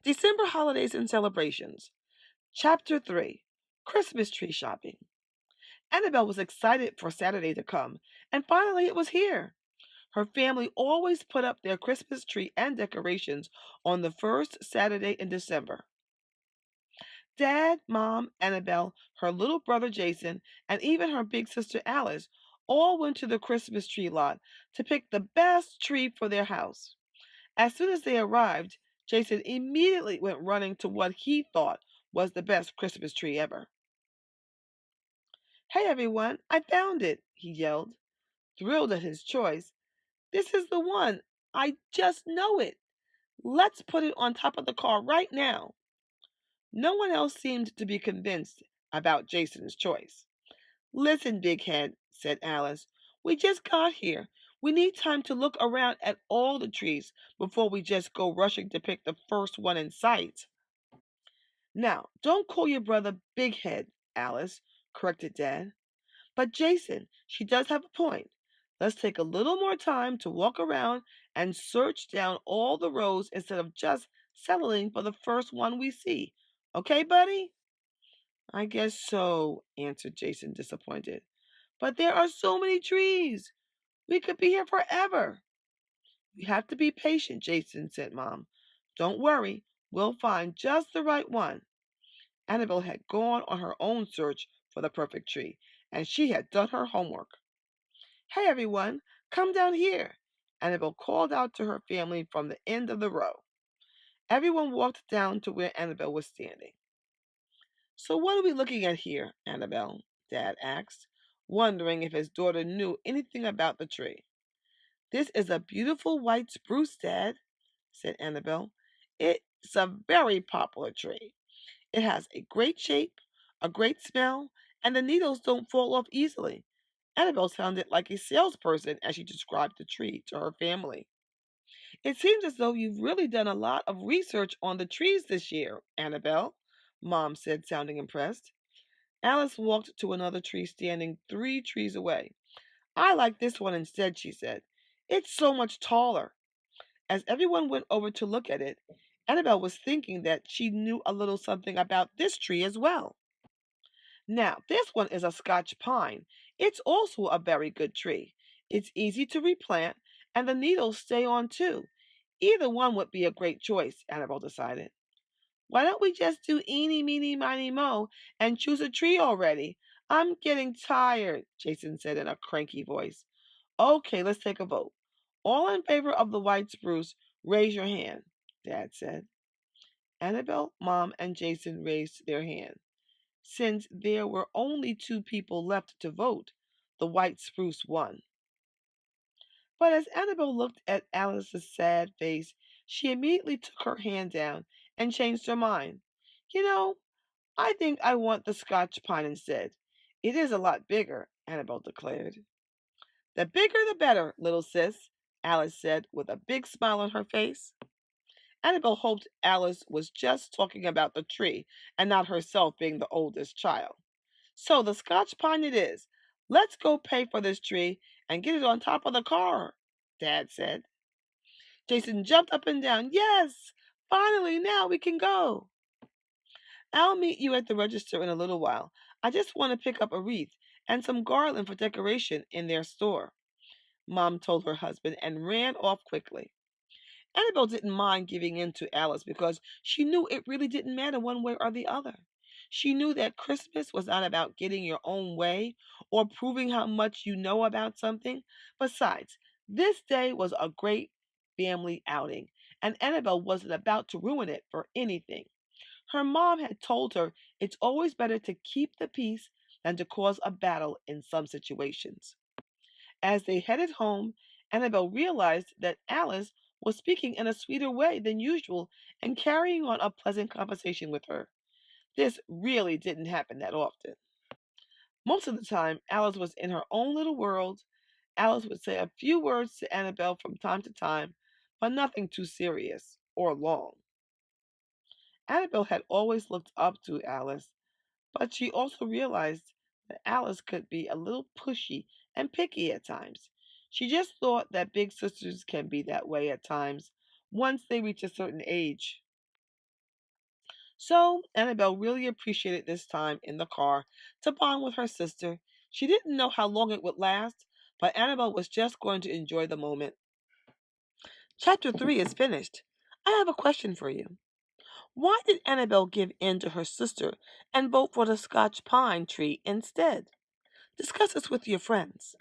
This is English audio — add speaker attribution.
Speaker 1: December holidays and celebrations. Chapter 3. Christmas tree shopping. Annabelle was excited for Saturday to come, and finally it was here. Her family always put up their Christmas tree and decorations on the first Saturday in December. Dad, Mom, Annabelle, her little brother Jason, and even her big sister Alice all went to the Christmas tree lot to pick the best tree for their house. As soon as they arrived, Jason immediately went running to what he thought was the best Christmas tree ever. "Hey everyone, I found it!" he yelled, thrilled at his choice. "This is the one! I just know it! Let's put it on top of the car right now!" No one else seemed to be convinced about Jason's choice. "Listen, Big Head," said Alice, "we just got here. We need time to look around at all the trees before we just go rushing to pick the first one in sight." "Now, don't call your brother Big Head, Alice," corrected Dad. "But Jason, she does have a point. Let's take a little more time to walk around and search down all the rows instead of just settling for the first one we see. Okay, buddy?" "I guess so," answered Jason, disappointed. "But there are so many trees. We could be here forever." "You have to be patient, Jason," said Mom. "Don't worry, we'll find just the right one." Annabelle had gone on her own search for the perfect tree, and she had done her homework. "Hey, everyone, come down here." Annabelle called out to her family from the end of the row. Everyone walked down to where Annabelle was standing. "So what are we looking at here, Annabelle?" Dad asked, wondering if his daughter knew anything about the tree. "This is a beautiful white spruce, Dad," said Annabelle. "It's a very popular tree. It has a great shape, a great smell, and the needles don't fall off easily." Annabelle sounded like a salesperson as she described the tree to her family. "It seems as though you've really done a lot of research on the trees this year, Annabelle," Mom said, sounding impressed. Alice walked to another tree standing 3 trees away. "I like this one instead," she said. "It's so much taller." As everyone went over to look at it, Annabelle was thinking that she knew a little something about this tree as well. "Now, this one is a Scotch pine. It's also a very good tree. It's easy to replant, and the needles stay on too. Either one would be a great choice," Annabelle decided. "Why don't we just do eeny, meeny, miny, mo and choose a tree already? I'm getting tired," Jason said in a cranky voice. "Okay, let's take a vote. All in favor of the white spruce, raise your hand," Dad said. Annabelle, Mom, and Jason raised their hand. Since there were only 2 people left to vote, the white spruce won. But as Annabelle looked at Alice's sad face, she immediately took her hand down and changed her mind. "You know, I think I want the Scotch pine instead. It is a lot bigger," Annabelle declared. "The bigger the better, little sis," Alice said with a big smile on her face. Annabelle hoped Alice was just talking about the tree and not herself being the oldest child. "So the Scotch pine it is. Let's go pay for this tree and get it on top of the car," Dad said. Jason jumped up and down. "Yes! Finally, now we can go." "I'll meet you at the register in a little while. I just want to pick up a wreath and some garland for decoration in their store," Mom told her husband and ran off quickly. Annabelle didn't mind giving in to Alice because she knew it really didn't matter one way or the other. She knew that Christmas was not about getting your own way or proving how much you know about something. Besides, this day was a great family outing, and Annabelle wasn't about to ruin it for anything. Her mom had told her it's always better to keep the peace than to cause a battle in some situations. As they headed home, Annabelle realized that Alice was speaking in a sweeter way than usual and carrying on a pleasant conversation with her. This really didn't happen that often. Most of the time, Alice was in her own little world. Alice would say a few words to Annabelle from time to time, but nothing too serious or long. Annabelle had always looked up to Alice, but she also realized that Alice could be a little pushy and picky at times. She just thought that big sisters can be that way at times once they reach a certain age. So Annabelle really appreciated this time in the car to bond with her sister. She didn't know how long it would last, but Annabelle was just going to enjoy the moment. Chapter 3 is finished. I have a question for you. Why did Annabelle give in to her sister and vote for the Scotch pine tree instead? Discuss this with your friends.